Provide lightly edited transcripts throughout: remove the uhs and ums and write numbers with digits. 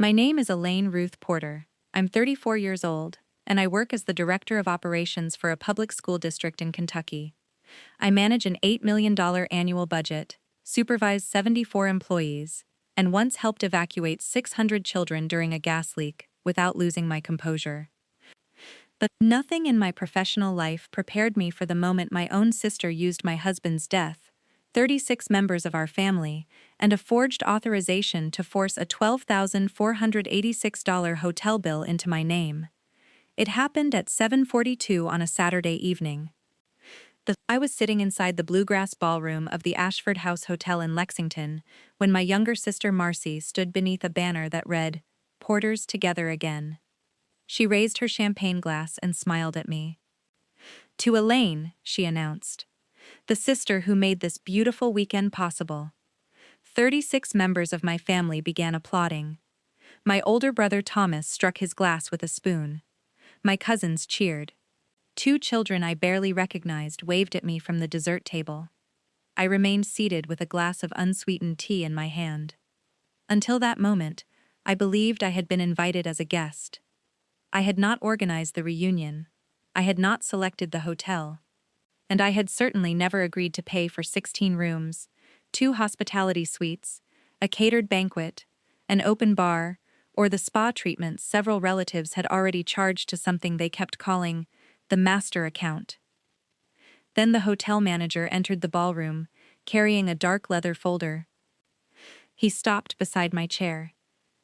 My name is Elaine Ruth Porter. I'm 34 years old, and I work as the Director of Operations for a public school district in Kentucky. I manage an $8 million annual budget, supervise 74 employees, and once helped evacuate 600 children during a gas leak without losing my composure. But nothing in my professional life prepared me for the moment my own sister used my husband's death, 36 members of our family, and a forged authorization to force a $12,486 hotel bill into my name. It happened at 7:42 on a Saturday evening. I was sitting inside the Bluegrass Ballroom of the Ashford House Hotel in Lexington when my younger sister Marcy stood beneath a banner that read, "Porters Together Again." She raised her champagne glass and smiled at me. "To Elaine," she announced, "the sister who made this beautiful weekend possible." 36 members of my family began applauding. My older brother Thomas struck his glass with a spoon. My cousins cheered. 2 children I barely recognized waved at me from the dessert table. I remained seated with a glass of unsweetened tea in my hand. Until that moment, I believed I had been invited as a guest. I had not organized the reunion. I had not selected the hotel. And I had certainly never agreed to pay for 16 rooms, 2 hospitality suites, a catered banquet, an open bar, or the spa treatments several relatives had already charged to something they kept calling the master account. Then the hotel manager entered the ballroom, carrying a dark leather folder. He stopped beside my chair.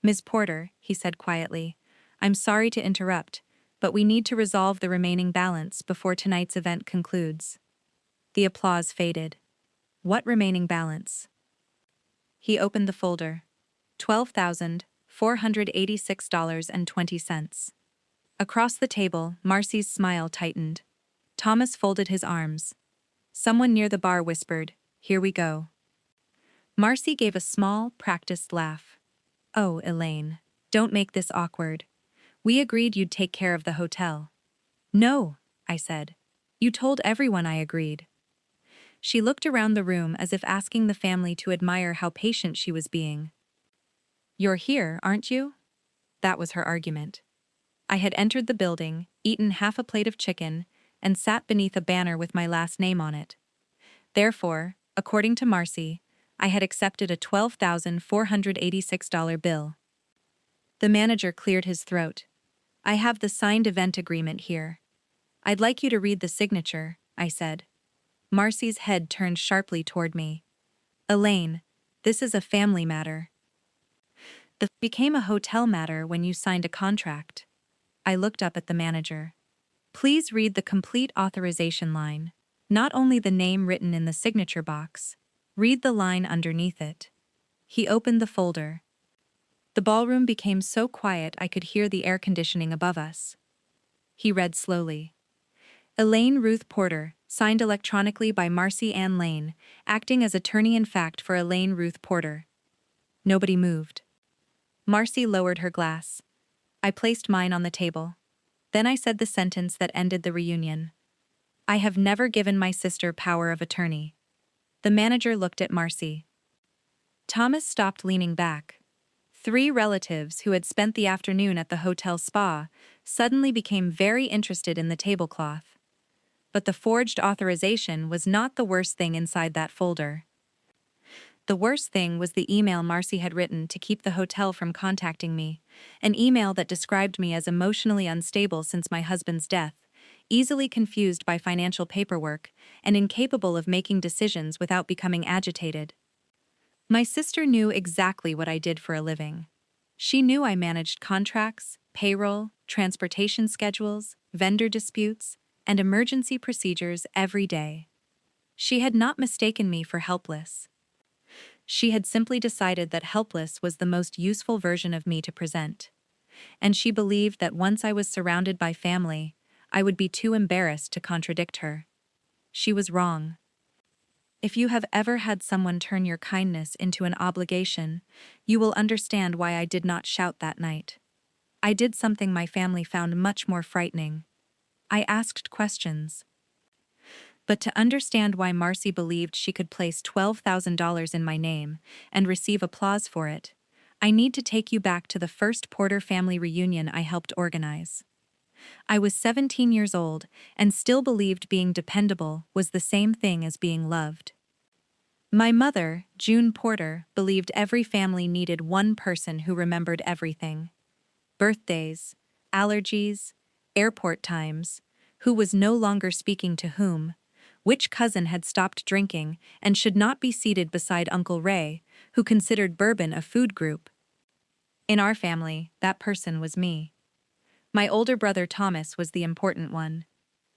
"Ms. Porter," he said quietly, "I'm sorry to interrupt, but we need to resolve the remaining balance before tonight's event concludes." The applause faded. "What remaining balance?" He opened the folder. $12,486.20. Across the table, Marcy's smile tightened. Thomas folded his arms. Someone near the bar whispered, "Here we go." Marcy gave a small, practiced laugh. "Oh, Elaine, don't make this awkward. We agreed you'd take care of the hotel." "No," I said. "You told everyone I agreed." She looked around the room as if asking the family to admire how patient she was being. "You're here, aren't you?" That was her argument. I had entered the building, eaten half a plate of chicken, and sat beneath a banner with my last name on it. Therefore, according to Marcy, I had accepted a $12,486 bill. The manager cleared his throat. "I have the signed event agreement here. I'd like you to read the signature," I said. Marcy's head turned sharply toward me. "Elaine, this is a family matter." "It became a hotel matter when you signed a contract." I looked up at the manager. "Please read the complete authorization line, not only the name written in the signature box. Read the line underneath it." He opened the folder. The ballroom became so quiet I could hear the air conditioning above us. He read slowly. "Elaine Ruth Porter, signed electronically by Marcy Ann Lane, acting as attorney-in-fact for Elaine Ruth Porter." Nobody moved. Marcy lowered her glass. I placed mine on the table. Then I said the sentence that ended the reunion. "I have never given my sister power of attorney." The manager looked at Marcy. Thomas stopped leaning back. 3 relatives who had spent the afternoon at the hotel spa suddenly became very interested in the tablecloth. But the forged authorization was not the worst thing inside that folder. The worst thing was the email Marcy had written to keep the hotel from contacting me, an email that described me as emotionally unstable since my husband's death, easily confused by financial paperwork, and incapable of making decisions without becoming agitated. My sister knew exactly what I did for a living. She knew I managed contracts, payroll, transportation schedules, vendor disputes, and emergency procedures every day. She had not mistaken me for helpless. She had simply decided that helpless was the most useful version of me to present. And she believed that once I was surrounded by family, I would be too embarrassed to contradict her. She was wrong. If you have ever had someone turn your kindness into an obligation, you will understand why I did not shout that night. I did something my family found much more frightening. I asked questions. But to understand why Marcy believed she could place $12,000 in my name and receive applause for it, I need to take you back to the first Porter family reunion I helped organize. I was 17 years old and still believed being dependable was the same thing as being loved. My mother, June Porter, believed every family needed one person who remembered everything: birthdays, allergies, airport times, who was no longer speaking to whom, which cousin had stopped drinking and should not be seated beside Uncle Ray, who considered bourbon a food group. In our family, that person was me. My older brother Thomas was the important one.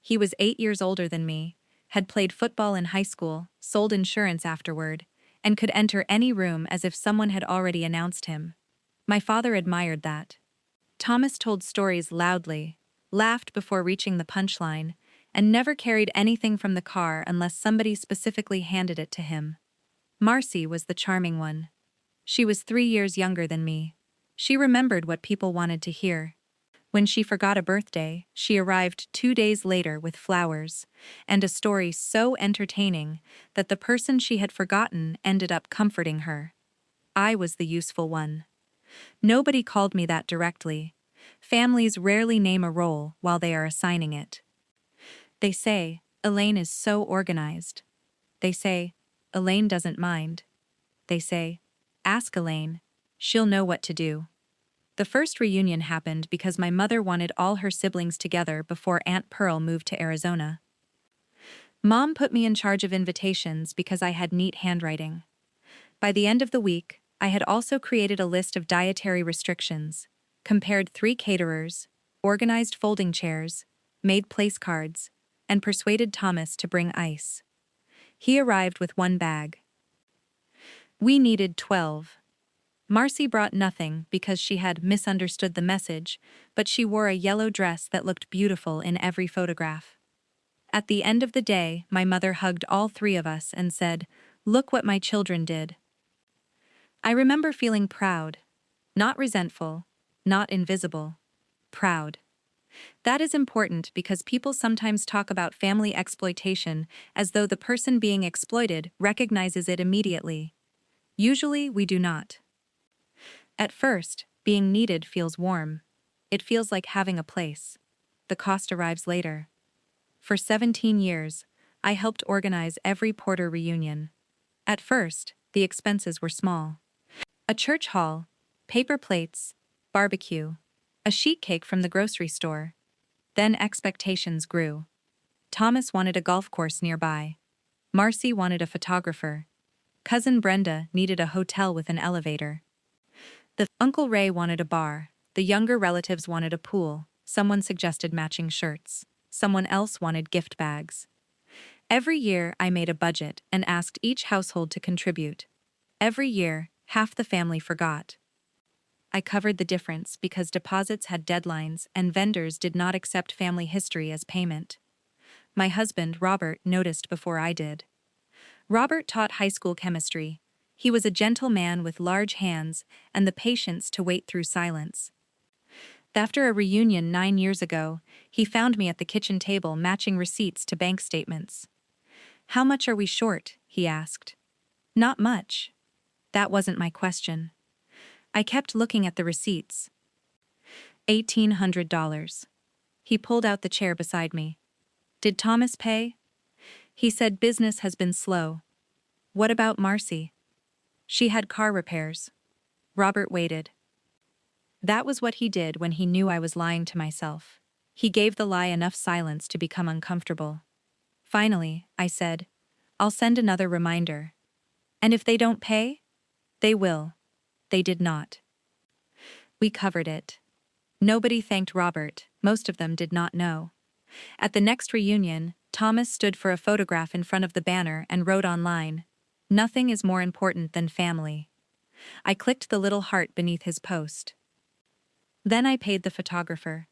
He was 8 years older than me, had played football in high school, sold insurance afterward, and could enter any room as if someone had already announced him. My father admired that. Thomas told stories loudly, laughed before reaching the punchline, and never carried anything from the car unless somebody specifically handed it to him. Marcy was the charming one. She was 3 years younger than me. She remembered what people wanted to hear. When she forgot a birthday, she arrived 2 days later with flowers, and a story so entertaining that the person she had forgotten ended up comforting her. I was the useful one. Nobody called me that directly. Families rarely name a role while they are assigning it. They say, Elaine is so organized. They say, Elaine doesn't mind. They say, ask Elaine. She'll know what to do. The first reunion happened because my mother wanted all her siblings together before Aunt Pearl moved to Arizona. Mom put me in charge of invitations because I had neat handwriting. By the end of the week, I had also created a list of dietary restrictions, compared 3 caterers, organized folding chairs, made place cards, and persuaded Thomas to bring ice. He arrived with 1 bag. We needed 12. Marcy brought nothing because she had misunderstood the message, but she wore a yellow dress that looked beautiful in every photograph. At the end of the day, my mother hugged all 3 of us and said, "Look what my children did." I remember feeling proud. Not resentful, not invisible. Proud. That is important because people sometimes talk about family exploitation as though the person being exploited recognizes it immediately. Usually, we do not. At first, being needed feels warm. It feels like having a place. The cost arrives later. For 17 years, I helped organize every Porter reunion. At first, the expenses were small. A church hall, paper plates, barbecue, a sheet cake from the grocery store. Then expectations grew. Thomas wanted a golf course nearby. Marcy wanted a photographer. Cousin Brenda needed a hotel with an elevator. Uncle Ray wanted a bar. The younger relatives wanted a pool. Someone suggested matching shirts. Someone else wanted gift bags. Every year, I made a budget and asked each household to contribute. Every year, half the family forgot. I covered the difference because deposits had deadlines and vendors did not accept family history as payment. My husband, Robert, noticed before I did. Robert taught high school chemistry. He was a gentle man with large hands and the patience to wait through silence. After a reunion 9 years ago, he found me at the kitchen table matching receipts to bank statements. "How much are we short?" he asked. "Not much." That wasn't my question. I kept looking at the receipts. $1,800. He pulled out the chair beside me. "Did Thomas pay?" He said business has been slow. "What about Marcy?" "She had car repairs." Robert waited. That was what he did when he knew I was lying to myself. He gave the lie enough silence to become uncomfortable. Finally, I said, "I'll send another reminder." "And if they don't pay?" "They will." They did not. We covered it. Nobody thanked Robert, most of them did not know. At the next reunion, Thomas stood for a photograph in front of the banner and wrote online, "Nothing is more important than family." I clicked the little heart beneath his post. Then I paid the photographer.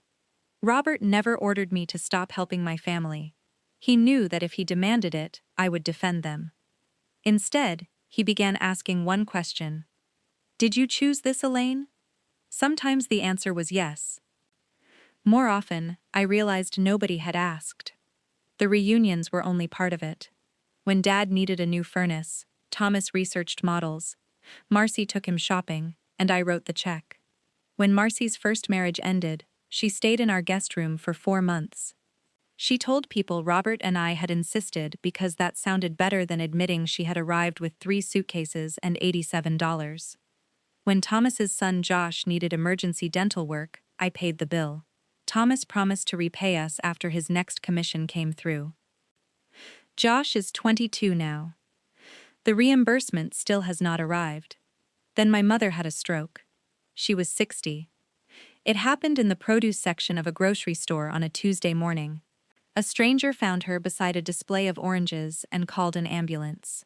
Robert never ordered me to stop helping my family. He knew that if he demanded it, I would defend them. Instead, he began asking one question. "Did you choose this, Elaine?" Sometimes the answer was yes. More often, I realized nobody had asked. The reunions were only part of it. When Dad needed a new furnace, Thomas researched models. Marcy took him shopping, and I wrote the check. When Marcy's first marriage ended, she stayed in our guest room for 4 months. She told people Robert and I had insisted because that sounded better than admitting she had arrived with 3 suitcases and $87. When Thomas's son Josh needed emergency dental work, I paid the bill. Thomas promised to repay us after his next commission came through. Josh is 22 now. The reimbursement still has not arrived. Then my mother had a stroke. She was 60. It happened in the produce section of a grocery store on a Tuesday morning. A stranger found her beside a display of oranges and called an ambulance.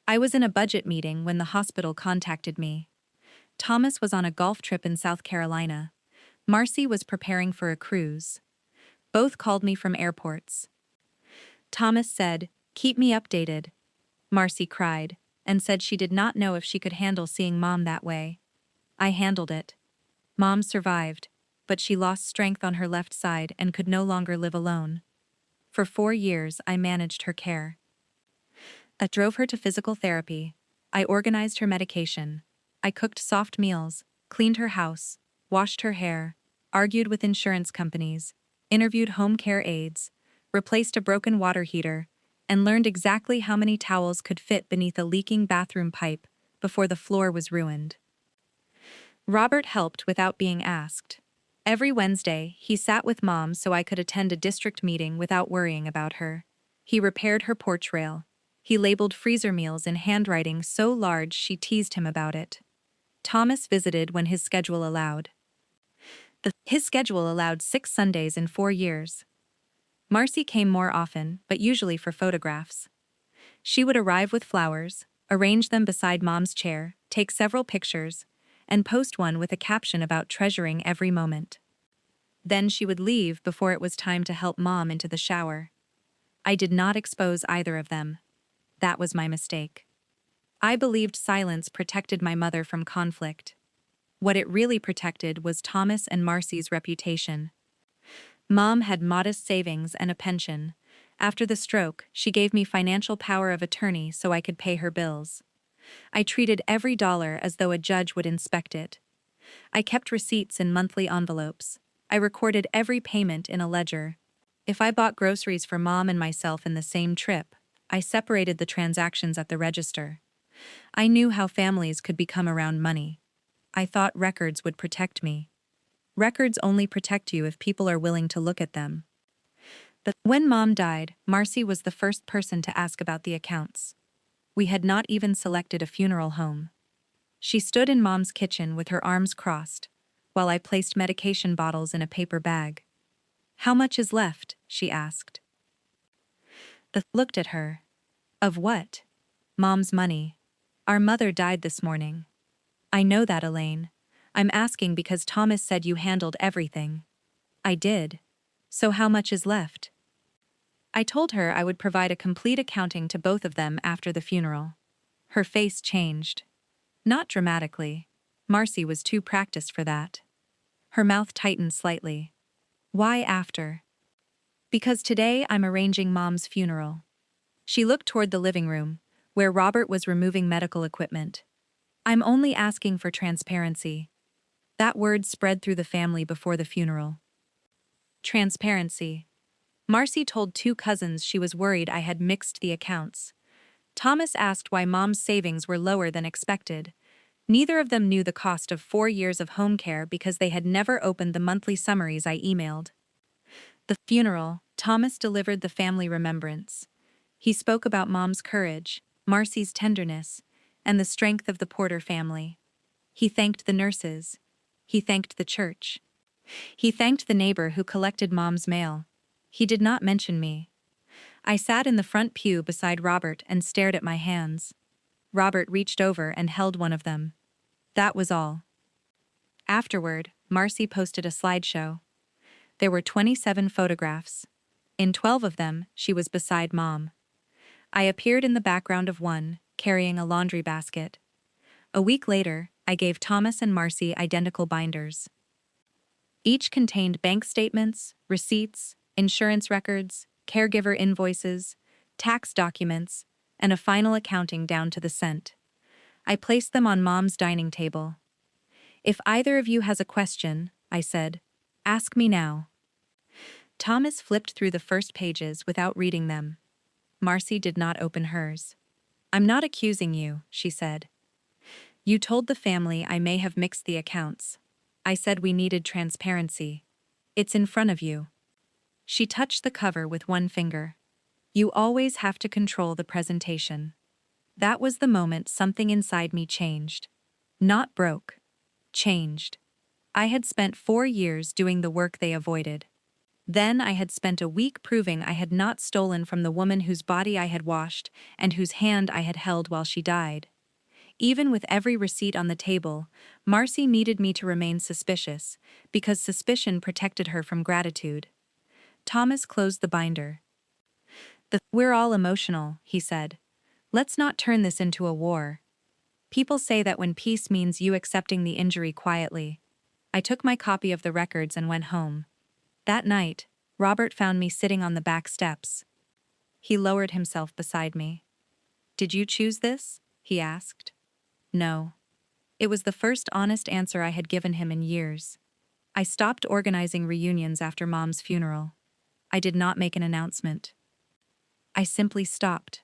I was in a budget meeting when the hospital contacted me. Thomas was on a golf trip in South Carolina. Marcy was preparing for a cruise. Both called me from airports. Thomas said, "Keep me updated." Marcy cried, and said she did not know if she could handle seeing Mom that way. I handled it. Mom survived, but she lost strength on her left side and could no longer live alone. For 4 years, I managed her care. I drove her to physical therapy. I organized her medication. I cooked soft meals, cleaned her house, washed her hair, argued with insurance companies, interviewed home care aides, replaced a broken water heater, and learned exactly how many towels could fit beneath a leaking bathroom pipe before the floor was ruined. Robert helped without being asked. Every Wednesday, he sat with Mom so I could attend a district meeting without worrying about her. He repaired her porch rail. He labeled freezer meals in handwriting so large she teased him about it. Thomas visited when his schedule allowed. His schedule allowed 6 Sundays in 4 years. Marcy came more often, but usually for photographs. She would arrive with flowers, arrange them beside Mom's chair, take several pictures, and post one with a caption about treasuring every moment. Then she would leave before it was time to help Mom into the shower. I did not expose either of them. That was my mistake. I believed silence protected my mother from conflict. What it really protected was Thomas and Marcy's reputation. Mom had modest savings and a pension. After the stroke, she gave me financial power of attorney so I could pay her bills. I treated every dollar as though a judge would inspect it. I kept receipts in monthly envelopes. I recorded every payment in a ledger. If I bought groceries for Mom and myself in the same trip, I separated the transactions at the register. I knew how families could become around money. I thought records would protect me. Records only protect you if people are willing to look at them. But when Mom died, Marcy was the first person to ask about the accounts. We had not even selected a funeral home. She stood in Mom's kitchen with her arms crossed, while I placed medication bottles in a paper bag. "How much is left?" she asked. I looked at her. "Of what?" "Mom's money. Our mother died this morning." "I know that, Elaine. I'm asking because Thomas said you handled everything." "I did. So how much is left?" I told her I would provide a complete accounting to both of them after the funeral. Her face changed. Not dramatically. Marcy was too practiced for that. Her mouth tightened slightly. "Why after?" "Because today I'm arranging Mom's funeral." She looked toward the living room, where Robert was removing medical equipment. "I'm only asking for transparency." That word spread through the family before the funeral. Transparency. Marcy told 2 cousins she was worried I had mixed the accounts. Thomas asked why Mom's savings were lower than expected. Neither of them knew the cost of 4 years of home care because they had never opened the monthly summaries I emailed. The funeral, Thomas delivered the family remembrance. He spoke about Mom's courage, Marcy's tenderness, and the strength of the Porter family. He thanked the nurses. He thanked the church. He thanked the neighbor who collected Mom's mail. He did not mention me. I sat in the front pew beside Robert and stared at my hands. Robert reached over and held one of them. That was all. Afterward, Marcy posted a slideshow. There were 27 photographs. In 12 of them, she was beside Mom. I appeared in the background of one, carrying a laundry basket. A week later, I gave Thomas and Marcy identical binders. Each contained bank statements, receipts, insurance records, caregiver invoices, tax documents, and a final accounting down to the cent. I placed them on Mom's dining table. If either of you has a question, I said, ask me now. Thomas flipped through the first pages without reading them. Marcy did not open hers. I'm not accusing you, she said. You told the family I may have mixed the accounts. I said we needed transparency. It's in front of you. She touched the cover with one finger. You always have to control the presentation. That was the moment something inside me changed. Not broke. Changed. I had spent 4 years doing the work they avoided. Then I had spent a week proving I had not stolen from the woman whose body I had washed and whose hand I had held while she died. Even with every receipt on the table, Marcy needed me to remain suspicious, because suspicion protected her from gratitude. Thomas closed the binder. We're all emotional, he said. Let's not turn this into a war. People say that when peace means you accepting the injury quietly. I took my copy of the records and went home. That night, Robert found me sitting on the back steps. He lowered himself beside me. Did you choose this? He asked. No. It was the first honest answer I had given him in years. I stopped organizing reunions after Mom's funeral. I did not make an announcement. I simply stopped.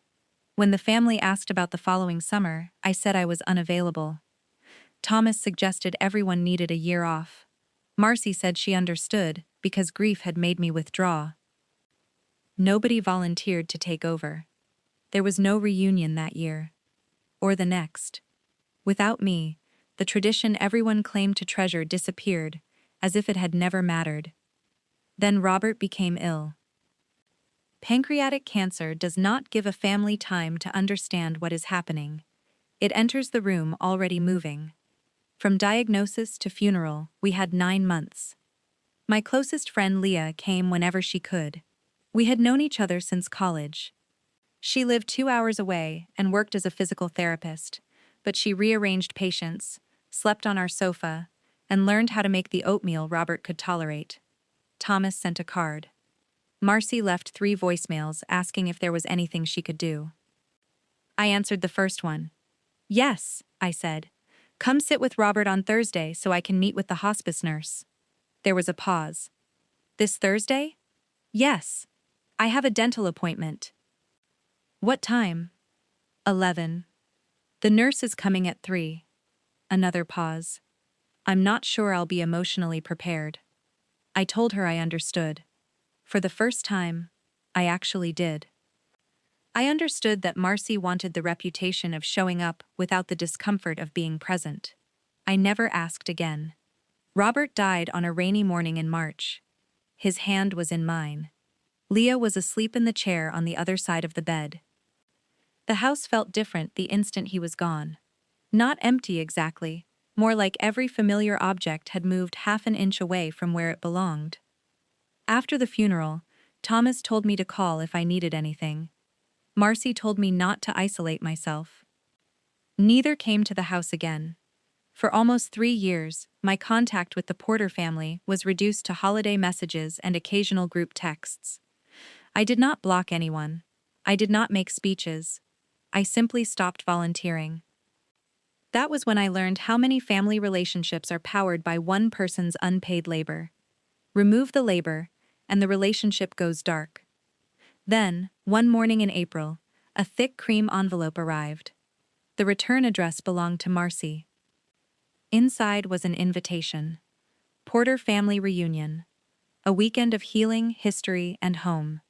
When the family asked about the following summer, I said I was unavailable. Thomas suggested everyone needed a year off. Marcy said she understood, because grief had made me withdraw. Nobody volunteered to take over. There was no reunion that year. Or the next. Without me, the tradition everyone claimed to treasure disappeared, as if it had never mattered. Then Robert became ill. Pancreatic cancer does not give a family time to understand what is happening. It enters the room already moving. From diagnosis to funeral, we had 9 months. My closest friend Leah came whenever she could. We had known each other since college. She lived 2 hours away and worked as a physical therapist, but she rearranged patients, slept on our sofa, and learned how to make the oatmeal Robert could tolerate. Thomas sent a card. Marcy left 3 voicemails asking if there was anything she could do. I answered the first one. Yes, I said. Come sit with Robert on Thursday so I can meet with the hospice nurse. There was a pause. This Thursday? Yes. I have a dental appointment. What time? 11. The nurse is coming at 3. Another pause. I'm not sure I'll be emotionally prepared. I told her I understood. For the first time, I actually did. I understood that Marcy wanted the reputation of showing up without the discomfort of being present. I never asked again. Robert died on a rainy morning in March. His hand was in mine. Leah was asleep in the chair on the other side of the bed. The house felt different the instant he was gone. Not empty exactly, more like every familiar object had moved half an inch away from where it belonged. After the funeral, Thomas told me to call if I needed anything. Marcy told me not to isolate myself. Neither came to the house again. For almost 3 years, my contact with the Porter family was reduced to holiday messages and occasional group texts. I did not block anyone. I did not make speeches. I simply stopped volunteering. That was when I learned how many family relationships are powered by one person's unpaid labor. Remove the labor, and the relationship goes dark. Then, one morning in April, a thick cream envelope arrived. The return address belonged to Marcy. Inside was an invitation. Porter Family Reunion. A weekend of healing, history, and home.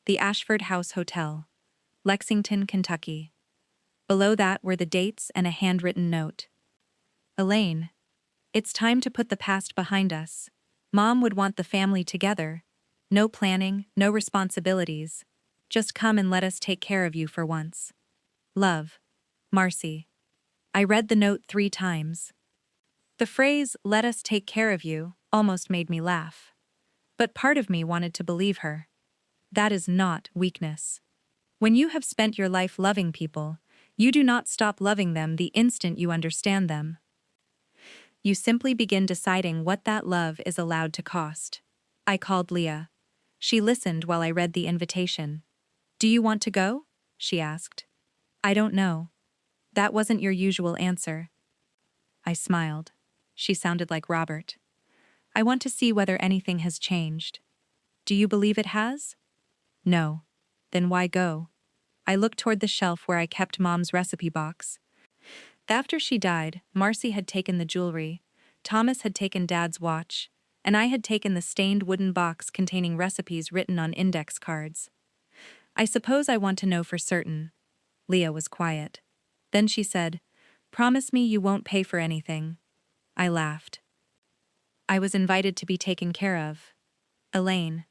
The Ashford House Hotel. Lexington, Kentucky. Below that were the dates and a handwritten note. Elaine, it's time to put the past behind us. Mom would want the family together. No planning, no responsibilities. Just come and let us take care of you for once. Love. Marcy. I read the note 3 times. The phrase, let us take care of you, almost made me laugh. But part of me wanted to believe her. That is not weakness. When you have spent your life loving people, you do not stop loving them the instant you understand them. You simply begin deciding what that love is allowed to cost. I called Leah. She listened while I read the invitation. Do you want to go? She asked. I don't know. That wasn't your usual answer. I smiled. She sounded like Robert. I want to see whether anything has changed. Do you believe it has? No. Then why go? I looked toward the shelf where I kept Mom's recipe box. After she died, Marcy had taken the jewelry, Thomas had taken Dad's watch, and I had taken the stained wooden box containing recipes written on index cards. I suppose I want to know for certain. Leah was quiet. Then she said, "Promise me you won't pay for anything." I laughed. I was invited to be taken care of. Elaine.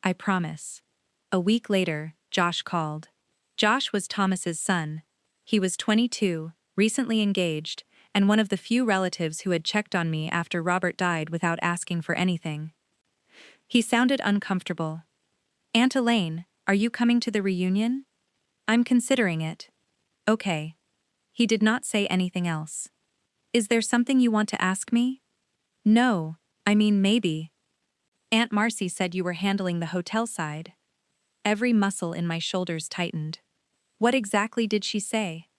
I promise. A week later, Josh called. Josh was Thomas's son. He was 22, recently engaged, and one of the few relatives who had checked on me after Robert died without asking for anything. He sounded uncomfortable. "Aunt Elaine, are you coming to the reunion?" "I'm considering it." "Okay." He did not say anything else. "Is there something you want to ask me?" "No, I mean maybe." "Aunt Marcy said you were handling the hotel side." Every muscle in my shoulders tightened. "What exactly did she say?"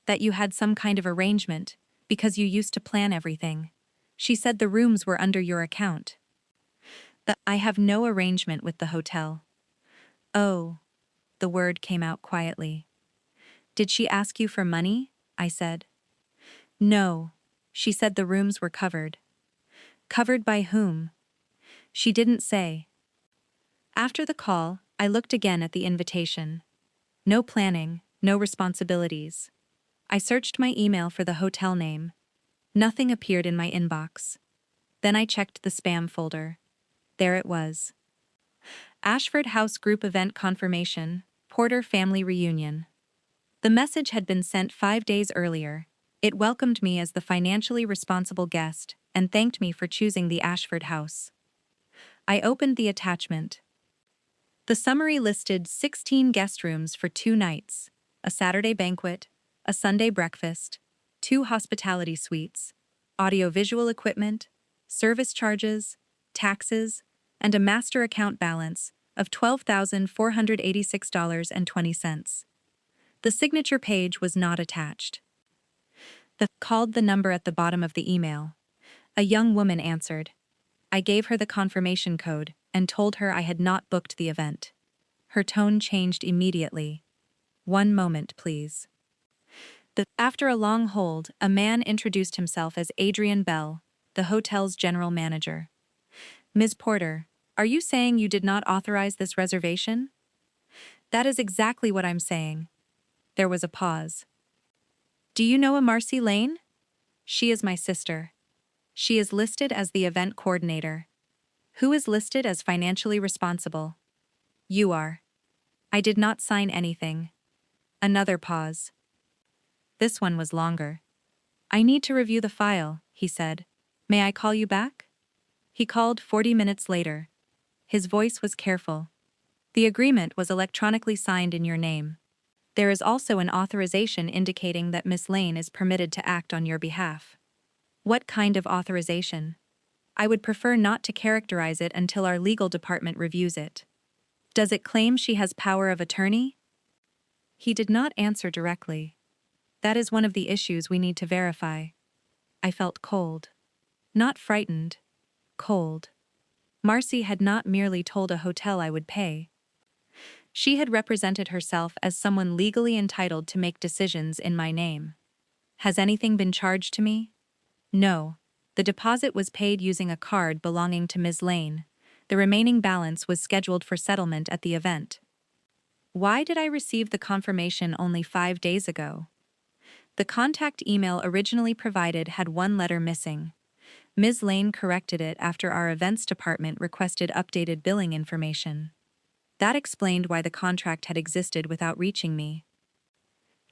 "That you had some kind of arrangement, because you used to plan everything. She said the rooms were under your account." "I have no arrangement with the hotel." "Oh." The word came out quietly. "Did she ask you for money?" I said. "No. She said the rooms were covered." "Covered by whom?" "She didn't say." After the call, I looked again at the invitation. No planning, no responsibilities. I searched my email for the hotel name. Nothing appeared in my inbox. Then I checked the spam folder. There it was. Ashford House Group Event Confirmation, Porter Family Reunion. The message had been sent 5 days earlier. It welcomed me as the financially responsible guest and thanked me for choosing the Ashford House. I opened the attachment. The summary listed 16 guest rooms for 2 nights, a Saturday banquet, a Sunday breakfast, 2 hospitality suites, audiovisual equipment, service charges, taxes, and a master account balance of $12,486.20. The signature page was not attached. Called the number at the bottom of the email. A young woman answered. I gave her the confirmation code and told her I had not booked the event. Her tone changed immediately. "One moment, please." After a long hold, a man introduced himself as Adrian Bell, the hotel's general manager. "Ms. Porter, are you saying you did not authorize this reservation?" "That is exactly what I'm saying." There was a pause. "Do you know a Marcy Lane?" "She is my sister." "She is listed as the event coordinator." "Who is listed as financially responsible?" "You are." "I did not sign anything." Another pause. This one was longer. "I need to review the file," he said. "May I call you back?" He called 40 minutes later. His voice was careful. "The agreement was electronically signed in your name. There is also an authorization indicating that Miss Lane is permitted to act on your behalf." "What kind of authorization?" "I would prefer not to characterize it until our legal department reviews it." "Does it claim she has power of attorney?" He did not answer directly. "That is one of the issues we need to verify." I felt cold. Not frightened. Cold. Marcy had not merely told a hotel I would pay. She had represented herself as someone legally entitled to make decisions in my name. "Has anything been charged to me?" "No. The deposit was paid using a card belonging to Ms. Lane. The remaining balance was scheduled for settlement at the event." Why did I receive the confirmation only 5 days ago? The contact email originally provided had one letter missing. Ms. Lane corrected it after our events department requested updated billing information. That explained why the contract had existed without reaching me.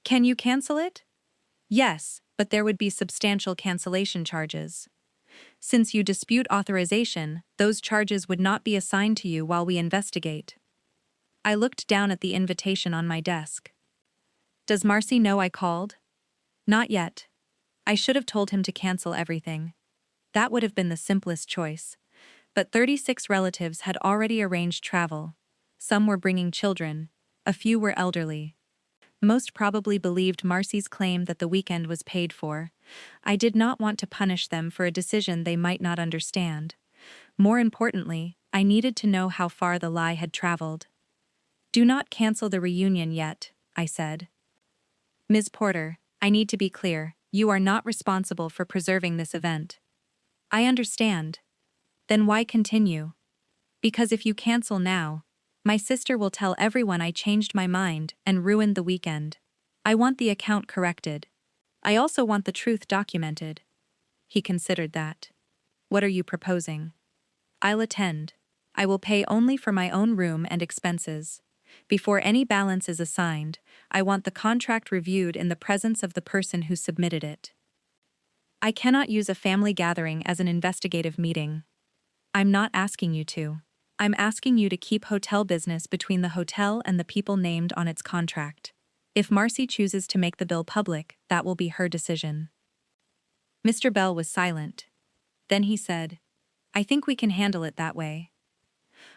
"Can you cancel it?" "Yes, but there would be substantial cancellation charges. Since you dispute authorization, those charges would not be assigned to you while we investigate." I looked down at the invitation on my desk. "Does Marcy know I called?" "Not yet." I should have told him to cancel everything. That would have been the simplest choice. But 36 relatives had already arranged travel. Some were bringing children. A few were elderly. Most probably believed Marcy's claim that the weekend was paid for, I did not want to punish them for a decision they might not understand. More importantly, I needed to know how far the lie had traveled. "Do not cancel the reunion yet," I said. "Ms. Porter, I need to be clear, you are not responsible for preserving this event." "I understand." "Then why continue?" "Because if you cancel now, my sister will tell everyone I changed my mind and ruined the weekend. I want the account corrected. I also want the truth documented." He considered that. "What are you proposing?" "I'll attend. I will pay only for my own room and expenses. Before any balance is assigned, I want the contract reviewed in the presence of the person who submitted it. I cannot use a family gathering as an investigative meeting." "I'm not asking you to. I'm asking you to keep hotel business between the hotel and the people named on its contract. If Marcy chooses to make the bill public, that will be her decision." Mr. Bell was silent. Then he said, "I think we can handle it that way."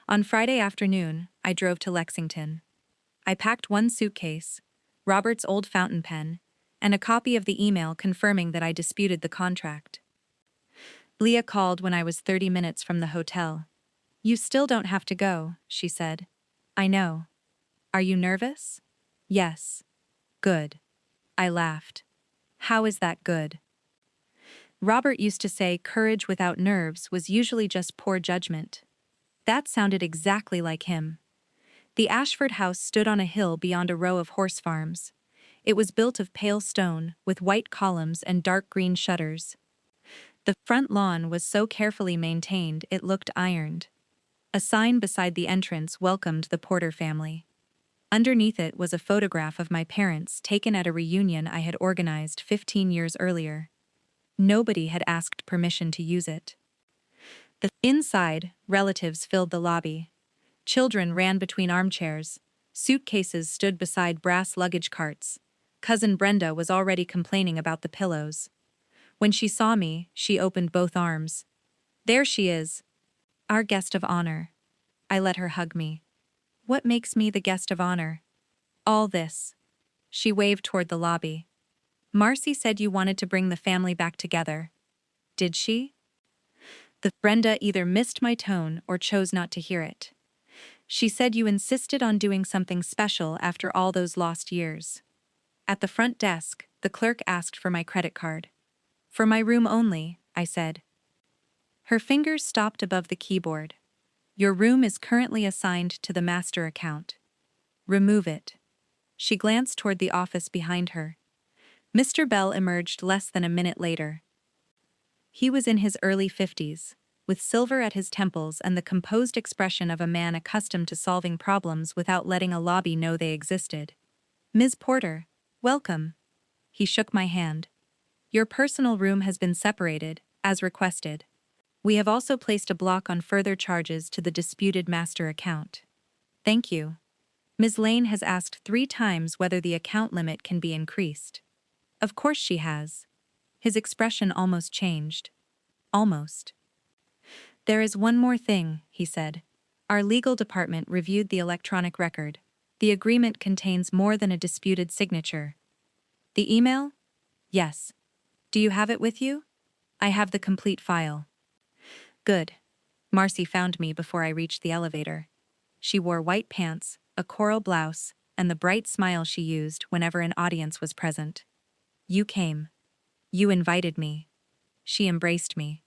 On Friday afternoon, I drove to Lexington. I packed one suitcase, Robert's old fountain pen, and a copy of the email confirming that I disputed the contract. Leah called when I was 30 minutes from the hotel. "You still don't have to go," she said. "I know. Are you nervous?" "Yes." "Good." I laughed. "How is that good?" Robert used to say courage without nerves was usually just poor judgment. That sounded exactly like him. The Ashford house stood on a hill beyond a row of horse farms. It was built of pale stone, with white columns and dark green shutters. The front lawn was so carefully maintained it looked ironed. A sign beside the entrance welcomed the Porter family. Underneath it was a photograph of my parents taken at a reunion I had organized 15 years earlier. Nobody had asked permission to use it. Inside, relatives filled the lobby. Children ran between armchairs. Suitcases stood beside brass luggage carts. Cousin Brenda was already complaining about the pillows. When she saw me, she opened both arms. "There she is. Our guest of honor." I let her hug me. "What makes me the guest of honor?" "All this." She waved toward the lobby. "Marcy said you wanted to bring the family back together." "Did she?" Brenda either missed my tone or chose not to hear it. "She said you insisted on doing something special after all those lost years." At the front desk, the clerk asked for my credit card. "For my room only," I said. Her fingers stopped above the keyboard. "Your room is currently assigned to the master account. Remove it." She glanced toward the office behind her. Mr. Bell emerged less than a minute later. He was in his early 50s, with silver at his temples and the composed expression of a man accustomed to solving problems without letting a lobby know they existed. "Ms. Porter, welcome." He shook my hand. "Your personal room has been separated, as requested. We have also placed a block on further charges to the disputed master account." "Thank you." "Ms. Lane has asked 3 times whether the account limit can be increased." "Of course she has." His expression almost changed. "Almost." "There is one more thing," he said. "Our legal department reviewed the electronic record. The agreement contains more than a disputed signature." "The email?" "Yes." "Do you have it with you?" "I have the complete file." "Good." Marcy found me before I reached the elevator. She wore white pants, a coral blouse, and the bright smile she used whenever an audience was present. "You came. You invited me." She embraced me.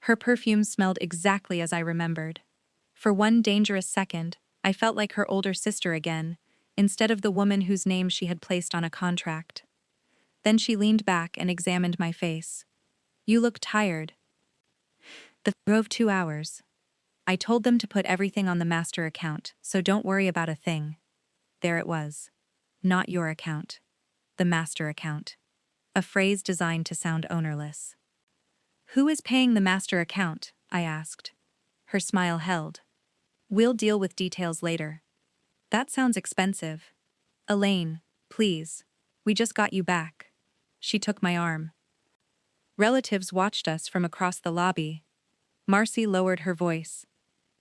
Her perfume smelled exactly as I remembered. For one dangerous second, I felt like her older sister again, instead of the woman whose name she had placed on a contract. Then she leaned back and examined my face. "You look tired." "The drove 2 hours. I told them to put everything on the master account, so don't worry about a thing." There it was. Not your account. The master account. A phrase designed to sound ownerless. "Who is paying the master account?" I asked. Her smile held. "We'll deal with details later." "That sounds expensive." "Elaine, please. We just got you back." She took my arm. Relatives watched us from across the lobby. Marcy lowered her voice.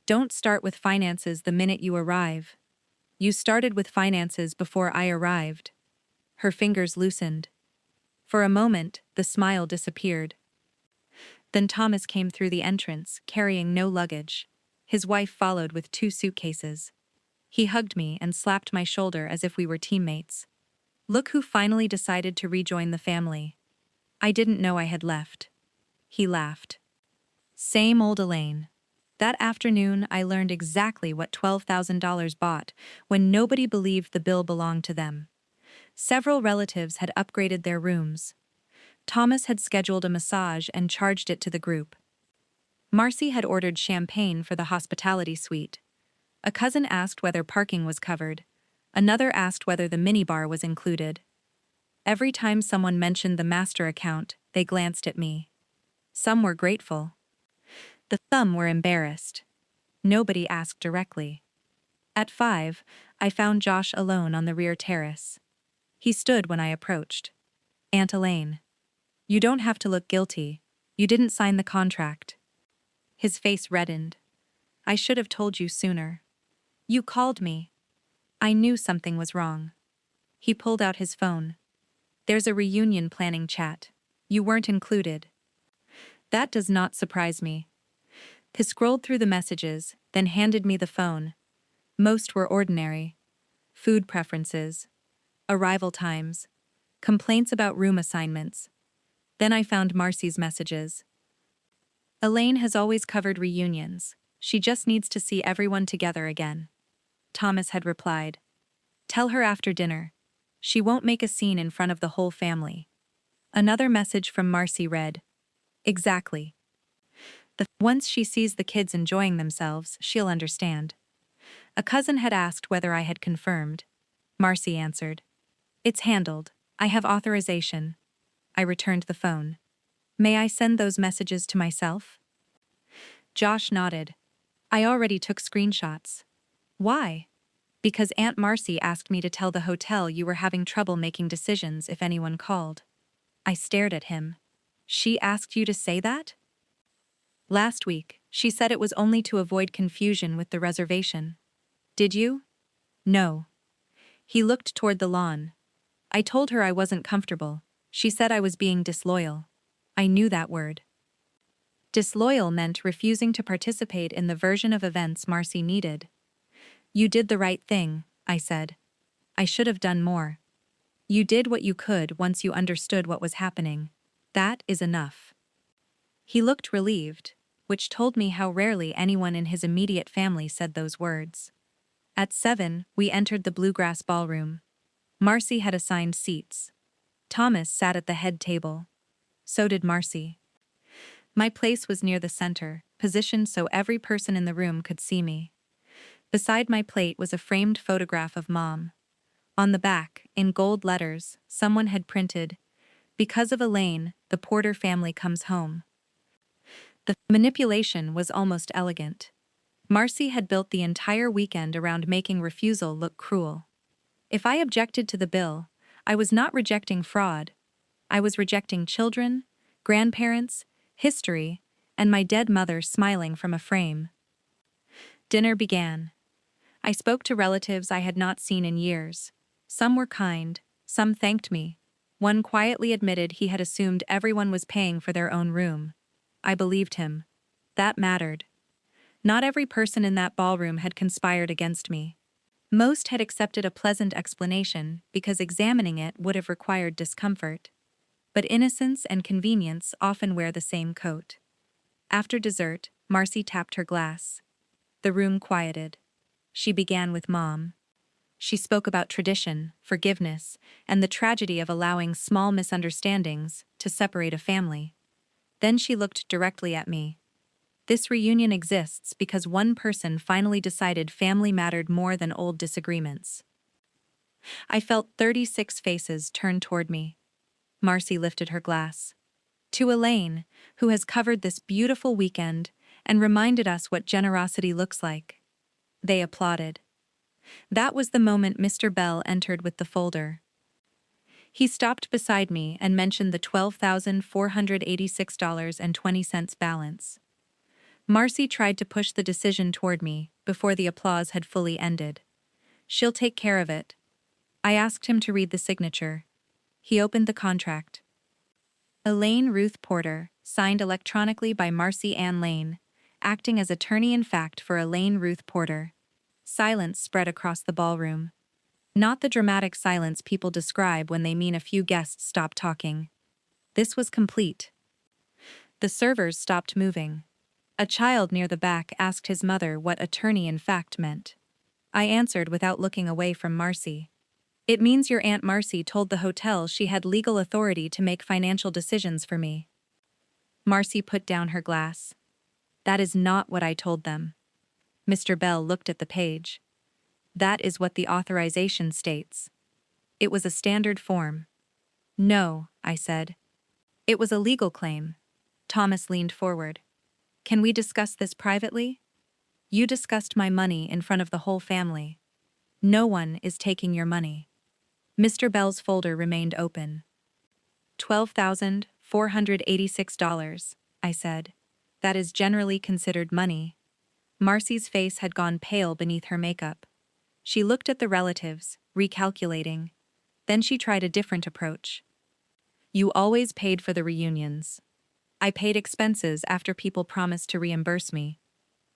"Don't start with finances the minute you arrive." "You started with finances before I arrived." Her fingers loosened. For a moment, the smile disappeared. Then Thomas came through the entrance, carrying no luggage. His wife followed with 2 suitcases. He hugged me and slapped my shoulder as if we were teammates. Look who finally decided to rejoin the family. I didn't know I had left. He laughed. Same old Elaine. That afternoon, I learned exactly what $12,000 bought when nobody believed the bill belonged to them. Several relatives had upgraded their rooms. Thomas had scheduled a massage and charged it to the group. Marcy had ordered champagne for the hospitality suite. A cousin asked whether parking was covered. Another asked whether the minibar was included. Every time someone mentioned the master account, they glanced at me. Some were grateful. Some were embarrassed. Nobody asked directly. At 5, I found Josh alone on the rear terrace. He stood when I approached. Aunt Elaine. You don't have to look guilty. You didn't sign the contract. His face reddened. I should have told you sooner. You called me. I knew something was wrong. He pulled out his phone. There's a reunion planning chat. You weren't included. That does not surprise me. He scrolled through the messages, then handed me the phone. Most were ordinary. Food preferences, arrival times, complaints about room assignments. Then I found Marcy's messages. Elaine has always covered reunions. She just needs to see everyone together again. Thomas had replied. Tell her after dinner. She won't make a scene in front of the whole family. Another message from Marcy read. Exactly. Once she sees the kids enjoying themselves, she'll understand. A cousin had asked whether I had confirmed. Marcy answered. It's handled. I have authorization. I returned the phone. May I send those messages to myself? Josh nodded. I already took screenshots. Why? Because Aunt Marcy asked me to tell the hotel you were having trouble making decisions if anyone called. I stared at him. She asked you to say that? Last week, she said it was only to avoid confusion with the reservation. Did you? No. He looked toward the lawn. I told her I wasn't comfortable. She said I was being disloyal. I knew that word. Disloyal meant refusing to participate in the version of events Marcy needed. You did the right thing, I said. I should have done more. You did what you could once you understood what was happening. That is enough. He looked relieved, which told me how rarely anyone in his immediate family said those words. At 7, we entered the Bluegrass Ballroom. Marcy had assigned seats. Thomas sat at the head table. So did Marcy. My place was near the center, positioned so every person in the room could see me. Beside my plate was a framed photograph of Mom. On the back, in gold letters, someone had printed, "Because of Elaine, the Porter family comes home." The manipulation was almost elegant. Marcy had built the entire weekend around making refusal look cruel. If I objected to the bill, I was not rejecting fraud. I was rejecting children, grandparents, history, and my dead mother smiling from a frame. Dinner began. I spoke to relatives I had not seen in years. Some were kind, some thanked me. One quietly admitted he had assumed everyone was paying for their own room. I believed him. That mattered. Not every person in that ballroom had conspired against me. Most had accepted a pleasant explanation because examining it would have required discomfort. But innocence and convenience often wear the same coat. After dessert, Marcy tapped her glass. The room quieted. She began with Mom. She spoke about tradition, forgiveness, and the tragedy of allowing small misunderstandings to separate a family. Then she looked directly at me. This reunion exists because one person finally decided family mattered more than old disagreements. I felt 36 faces turn toward me. Marcy lifted her glass. To Elaine, who has covered this beautiful weekend and reminded us what generosity looks like. They applauded. That was the moment Mr. Bell entered with the folder. He stopped beside me and mentioned the $12,486.20 balance. Marcy tried to push the decision toward me before the applause had fully ended. She'll take care of it. I asked him to read the signature. He opened the contract. Elaine Ruth Porter, signed electronically by Marcy Ann Lane, acting as attorney-in-fact for Elaine Ruth Porter. Silence spread across the ballroom. Not the dramatic silence people describe when they mean a few guests stop talking. This was complete. The servers stopped moving. A child near the back asked his mother what attorney-in-fact meant. I answered without looking away from Marcy. It means your Aunt Marcy told the hotel she had legal authority to make financial decisions for me. Marcy put down her glass. That is not what I told them. Mr. Bell looked at the page. That is what the authorization states. It was a standard form. No, I said. It was a legal claim. Thomas leaned forward. Can we discuss this privately? You discussed my money in front of the whole family. No one is taking your money. Mr. Bell's folder remained open. $12,486, I said. That is generally considered money. Marcy's face had gone pale beneath her makeup. She looked at the relatives, recalculating. Then she tried a different approach. You always paid for the reunions. I paid expenses after people promised to reimburse me.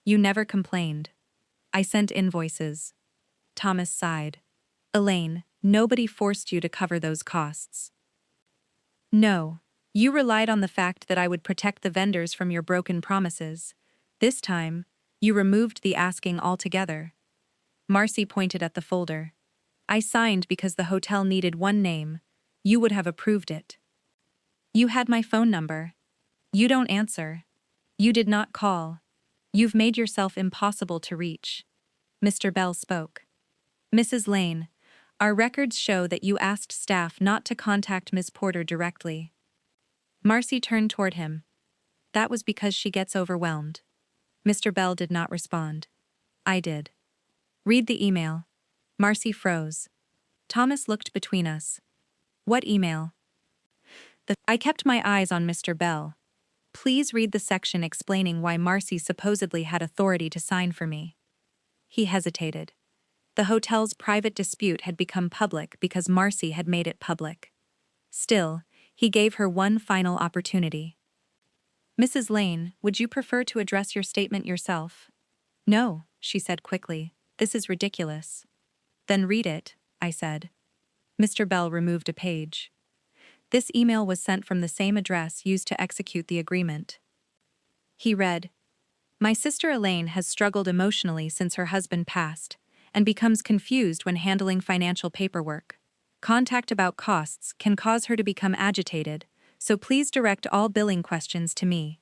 You never complained. I sent invoices. Thomas sighed. Elaine, nobody forced you to cover those costs. No, you relied on the fact that I would protect the vendors from your broken promises. This time, you removed the asking altogether. Marcy pointed at the folder. I signed because the hotel needed one name. You would have approved it. You had my phone number. You don't answer. You did not call. You've made yourself impossible to reach. Mr. Bell spoke. Mrs. Lane, our records show that you asked staff not to contact Ms. Porter directly. Marcy turned toward him. That was because she gets overwhelmed. Mr. Bell did not respond. I did. Read the email. Marcy froze. Thomas looked between us. What email? I kept my eyes on Mr. Bell. Please read the section explaining why Marcy supposedly had authority to sign for me. He hesitated. The hotel's private dispute had become public because Marcy had made it public. Still, he gave her one final opportunity. Mrs. Lane, would you prefer to address your statement yourself? No, she said quickly. This is ridiculous. Then read it, I said. Mr. Bell removed a page. This email was sent from the same address used to execute the agreement. He read, My sister Elaine has struggled emotionally since her husband passed, and becomes confused when handling financial paperwork. Contact about costs can cause her to become agitated, so please direct all billing questions to me.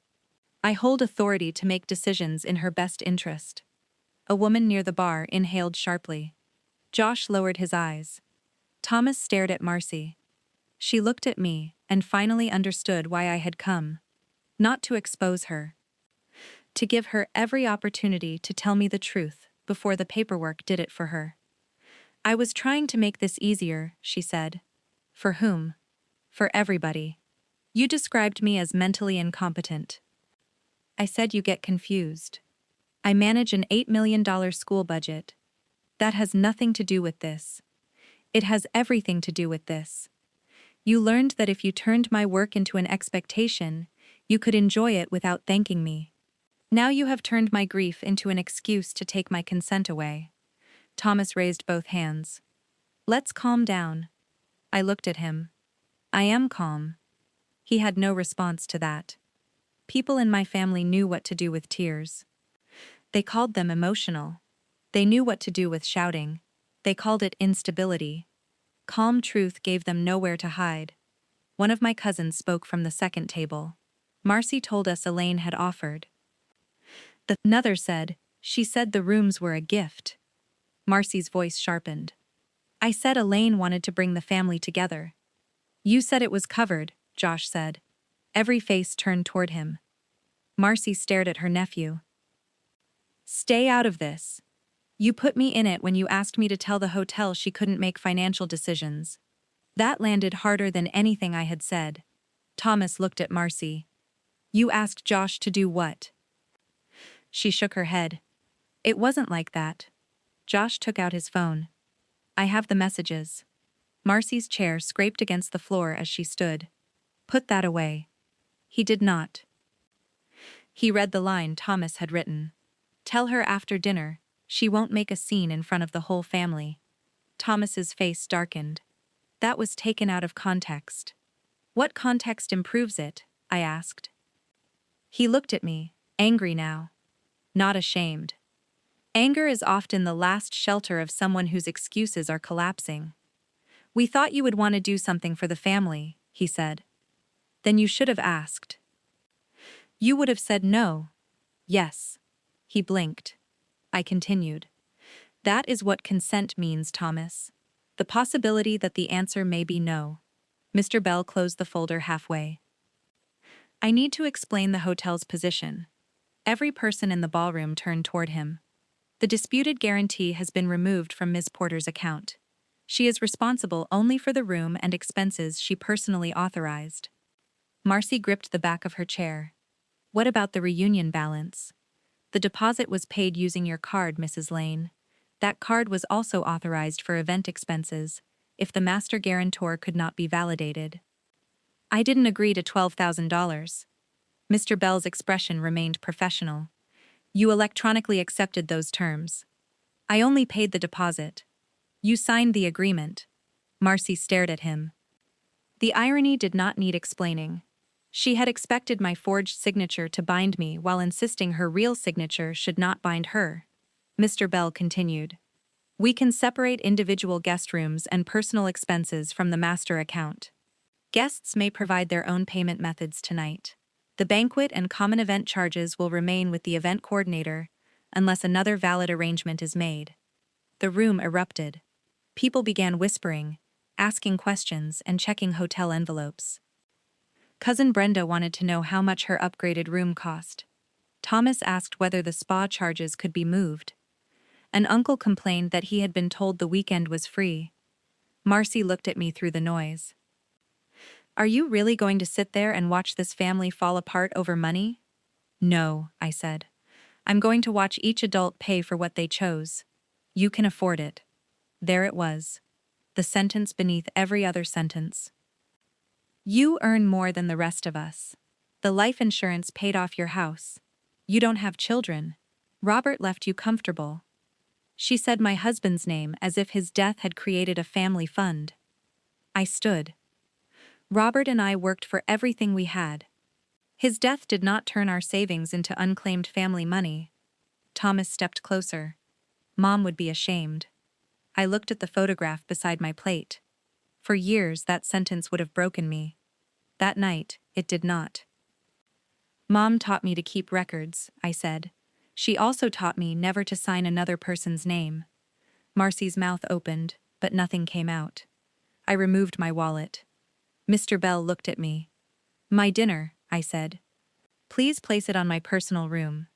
I hold authority to make decisions in her best interest. A woman near the bar inhaled sharply. Josh lowered his eyes. Thomas stared at Marcy. She looked at me and finally understood why I had come. Not to expose her. To give her every opportunity to tell me the truth before the paperwork did it for her. I was trying to make this easier, she said. For whom? For everybody. You described me as mentally incompetent. I said you get confused. I manage an $8 million school budget. That has nothing to do with this. It has everything to do with this. You learned that if you turned my work into an expectation, you could enjoy it without thanking me. Now you have turned my grief into an excuse to take my consent away. Thomas raised both hands. Let's calm down. I looked at him. I am calm. He had no response to that. People in my family knew what to do with tears. They called them emotional. They knew what to do with shouting. They called it instability. Calm truth gave them nowhere to hide. One of my cousins spoke from the second table. Marcy told us Elaine had offered. Another said, she said the rooms were a gift. Marcy's voice sharpened. I said Elaine wanted to bring the family together. You said it was covered, Josh said. Every face turned toward him. Marcy stared at her nephew. Stay out of this. You put me in it when you asked me to tell the hotel she couldn't make financial decisions. That landed harder than anything I had said. Thomas looked at Marcy. You asked Josh to do what? She shook her head. It wasn't like that. Josh took out his phone. I have the messages. Marcy's chair scraped against the floor as she stood. Put that away. He did not. He read the line Thomas had written. Tell her after dinner, she won't make a scene in front of the whole family. Thomas's face darkened. That was taken out of context. What context improves it? I asked. He looked at me, angry now. Not ashamed. Anger is often the last shelter of someone whose excuses are collapsing. We thought you would want to do something for the family, he said. Then you should have asked. You would have said no. Yes. He blinked. I continued. That is what consent means, Thomas. The possibility that the answer may be no. Mr. Bell closed the folder halfway. I need to explain the hotel's position. Every person in the ballroom turned toward him. The disputed guarantee has been removed from Ms. Porter's account. She is responsible only for the room and expenses she personally authorized. Marcy gripped the back of her chair. What about the reunion balance? The deposit was paid using your card, Mrs. Lane. That card was also authorized for event expenses, if the master guarantor could not be validated. I didn't agree to $12,000. Mr. Bell's expression remained professional. You electronically accepted those terms. I only paid the deposit. You signed the agreement. Marcy stared at him. The irony did not need explaining. She had expected my forged signature to bind me while insisting her real signature should not bind her. Mr. Bell continued. We can separate individual guest rooms and personal expenses from the master account. Guests may provide their own payment methods tonight. The banquet and common event charges will remain with the event coordinator unless another valid arrangement is made. The room erupted. People began whispering, asking questions, and checking hotel envelopes. Cousin Brenda wanted to know how much her upgraded room cost. Thomas asked whether the spa charges could be moved. An uncle complained that he had been told the weekend was free. Marcy looked at me through the noise. Are you really going to sit there and watch this family fall apart over money? No, I said. I'm going to watch each adult pay for what they chose. You can afford it. There it was. The sentence beneath every other sentence. You earn more than the rest of us. The life insurance paid off your house. You don't have children. Robert left you comfortable. She said my husband's name as if his death had created a family fund. I stood. Robert and I worked for everything we had. His death did not turn our savings into unclaimed family money. Thomas stepped closer. Mom would be ashamed. I looked at the photograph beside my plate. For years, that sentence would have broken me. That night, it did not. Mom taught me to keep records, I said. She also taught me never to sign another person's name. Marcy's mouth opened, but nothing came out. I removed my wallet. Mr. Bell looked at me. My dinner, I said. Please place it on my personal room.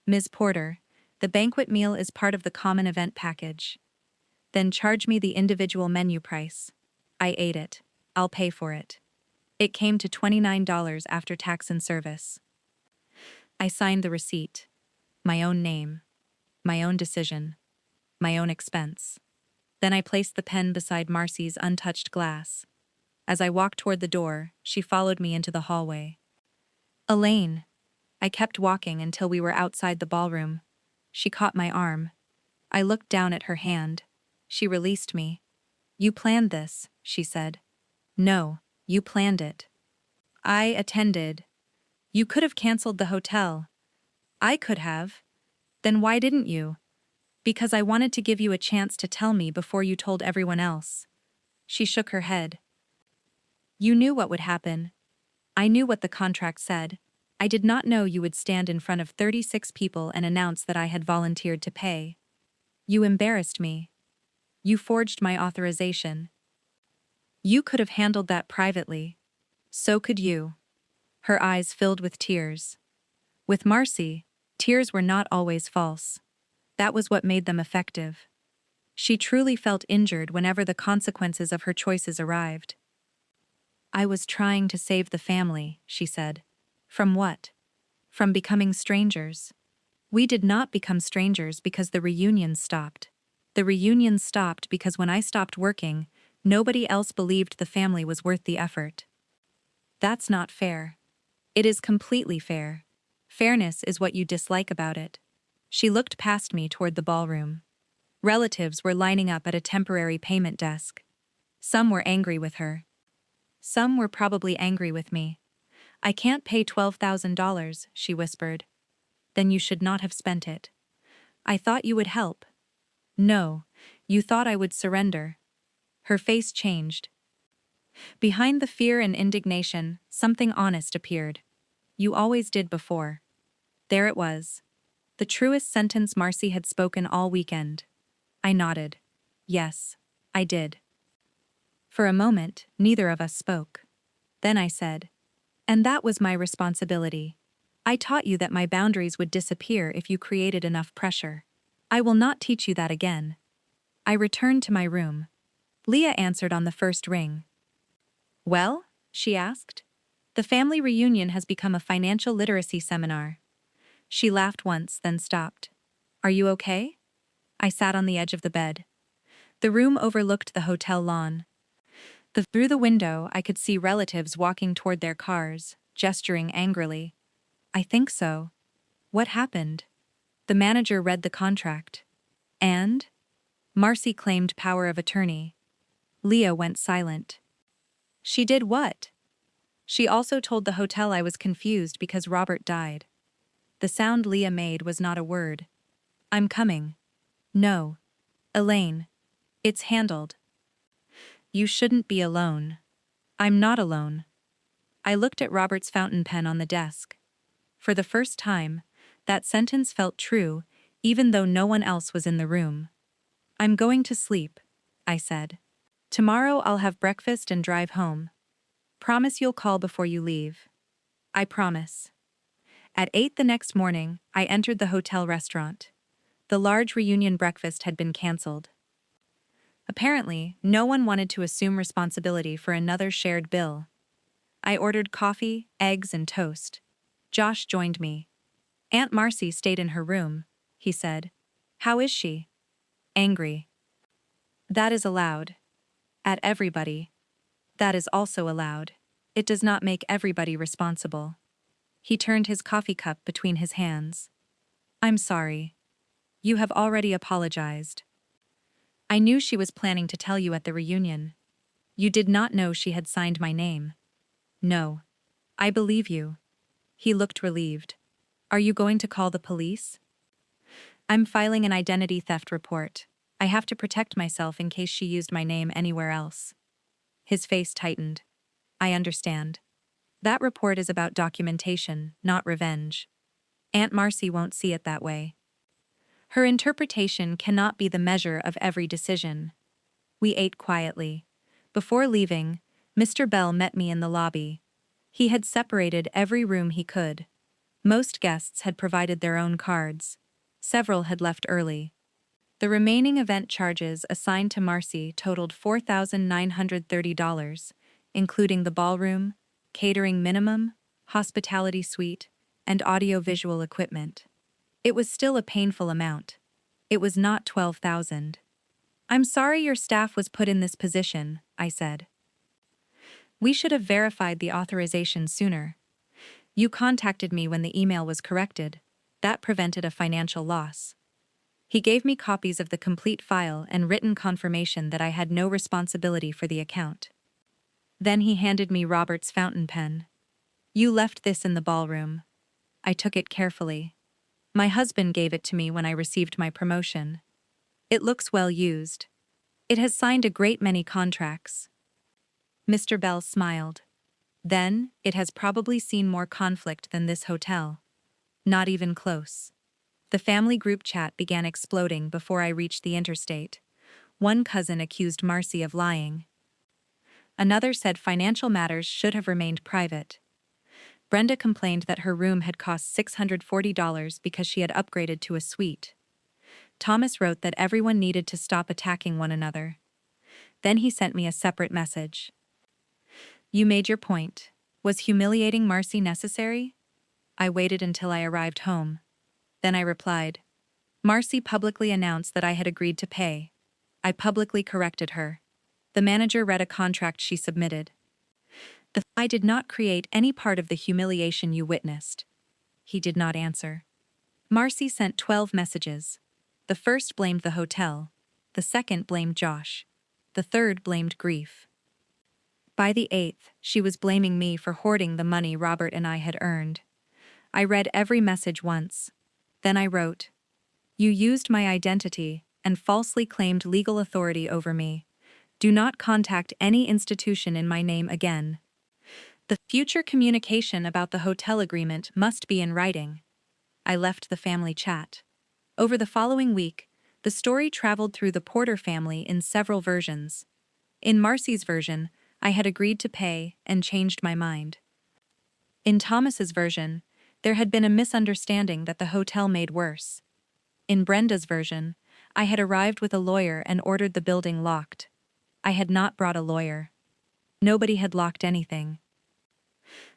Ms. Porter, the banquet meal is part of the common event package. Then charge me the individual menu price. I ate it. I'll pay for it. It came to $29 after tax and service. I signed the receipt. My own name. My own decision. My own expense. Then I placed the pen beside Marcy's untouched glass. As I walked toward the door, she followed me into the hallway. Elaine. I kept walking until we were outside the ballroom. She caught my arm. I looked down at her hand. She released me. You planned this, she said. No, you planned it. I attended. You could have canceled the hotel. I could have. Then why didn't you? Because I wanted to give you a chance to tell me before you told everyone else. She shook her head. You knew what would happen. I knew what the contract said. I did not know you would stand in front of 36 people and announce that I had volunteered to pay. You embarrassed me. You forged my authorization. You could have handled that privately. So could you. Her eyes filled with tears. With Marcy, tears were not always false. That was what made them effective. She truly felt injured whenever the consequences of her choices arrived. I was trying to save the family, she said. From what? From becoming strangers. We did not become strangers because the reunion stopped. The reunion stopped because when I stopped working, nobody else believed the family was worth the effort. That's not fair. It is completely fair. Fairness is what you dislike about it. She looked past me toward the ballroom. Relatives were lining up at a temporary payment desk. Some were angry with her. Some were probably angry with me. I can't pay $12,000, she whispered. Then you should not have spent it. I thought you would help. No, you thought I would surrender. Her face changed. Behind the fear and indignation, something honest appeared. You always did before. There it was. The truest sentence Marcy had spoken all weekend. I nodded. Yes, I did. For a moment, neither of us spoke. Then I said, and that was my responsibility. I taught you that my boundaries would disappear if you created enough pressure. I will not teach you that again. I returned to my room. Leah answered on the first ring. Well? She asked. The family reunion has become a financial literacy seminar. She laughed once, then stopped. Are you okay? I sat on the edge of the bed. The room overlooked the hotel lawn. Through the window, I could see relatives walking toward their cars, gesturing angrily. I think so. What happened? The manager read the contract. And? Marcy claimed power of attorney. Leah went silent. She did what? She also told the hotel I was confused because Robert died. The sound Leah made was not a word. I'm coming. No. Elaine. It's handled. You shouldn't be alone. I'm not alone. I looked at Robert's fountain pen on the desk. For the first time, that sentence felt true, even though no one else was in the room. I'm going to sleep, I said. Tomorrow I'll have breakfast and drive home. Promise you'll call before you leave. I promise. At 8 the next morning, I entered the hotel restaurant. The large reunion breakfast had been canceled. Apparently, no one wanted to assume responsibility for another shared bill. I ordered coffee, eggs, and toast. Josh joined me. Aunt Marcy stayed in her room, he said. How is she? Angry. That is allowed. At everybody. That is also allowed. It does not make everybody responsible. He turned his coffee cup between his hands. I'm sorry. You have already apologized. I knew she was planning to tell you at the reunion. You did not know she had signed my name. No. I believe you. He looked relieved. Are you going to call the police? I'm filing an identity theft report. I have to protect myself in case she used my name anywhere else. His face tightened. I understand. That report is about documentation, not revenge. Aunt Marcy won't see it that way. Her interpretation cannot be the measure of every decision. We ate quietly. Before leaving, Mr. Bell met me in the lobby. He had separated every room he could. Most guests had provided their own cards. Several had left early. The remaining event charges assigned to Marcy totaled $4,930, including the ballroom, catering minimum, hospitality suite, and audio-visual equipment. It was still a painful amount. It was not $12,000. I'm sorry your staff was put in this position, I said. We should have verified the authorization sooner. You contacted me when the email was corrected. That prevented a financial loss. He gave me copies of the complete file and written confirmation that I had no responsibility for the account. Then he handed me Robert's fountain pen. You left this in the ballroom. I took it carefully. My husband gave it to me when I received my promotion. It looks well used. It has signed a great many contracts. Mr. Bell smiled. Then, it has probably seen more conflict than this hotel. Not even close. The family group chat began exploding before I reached the interstate. One cousin accused Marcy of lying. Another said financial matters should have remained private. Brenda complained that her room had cost $640 because she had upgraded to a suite. Thomas wrote that everyone needed to stop attacking one another. Then he sent me a separate message. You made your point. Was humiliating Marcy necessary? I waited until I arrived home. Then I replied. Marcy publicly announced that I had agreed to pay. I publicly corrected her. The manager read a contract she submitted. I did not create any part of the humiliation you witnessed. He did not answer. Marcy sent 12 messages. The first blamed the hotel. The second blamed Josh. The third blamed grief. By the 8th, she was blaming me for hoarding the money Robert and I had earned. I read every message once. Then I wrote, "You used my identity and falsely claimed legal authority over me. Do not contact any institution in my name again. The future communication about the hotel agreement must be in writing." I left the family chat. Over the following week, the story traveled through the Porter family in several versions. In Marcy's version, I had agreed to pay and changed my mind. In Thomas's version, there had been a misunderstanding that the hotel made worse. In Brenda's version, I had arrived with a lawyer and ordered the building locked. I had not brought a lawyer. Nobody had locked anything.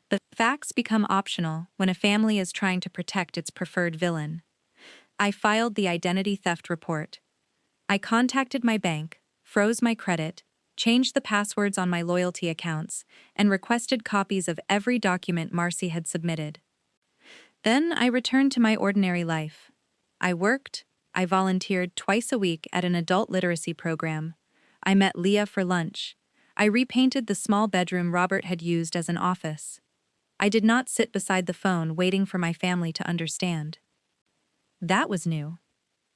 The facts become optional when a family is trying to protect its preferred villain. I filed the identity theft report. I contacted my bank, froze my credit, changed the passwords on my loyalty accounts, and requested copies of every document Marcy had submitted. Then I returned to my ordinary life. I worked, I volunteered twice a week at an adult literacy program. I met Leah for lunch. I repainted the small bedroom Robert had used as an office. I did not sit beside the phone waiting for my family to understand. That was new.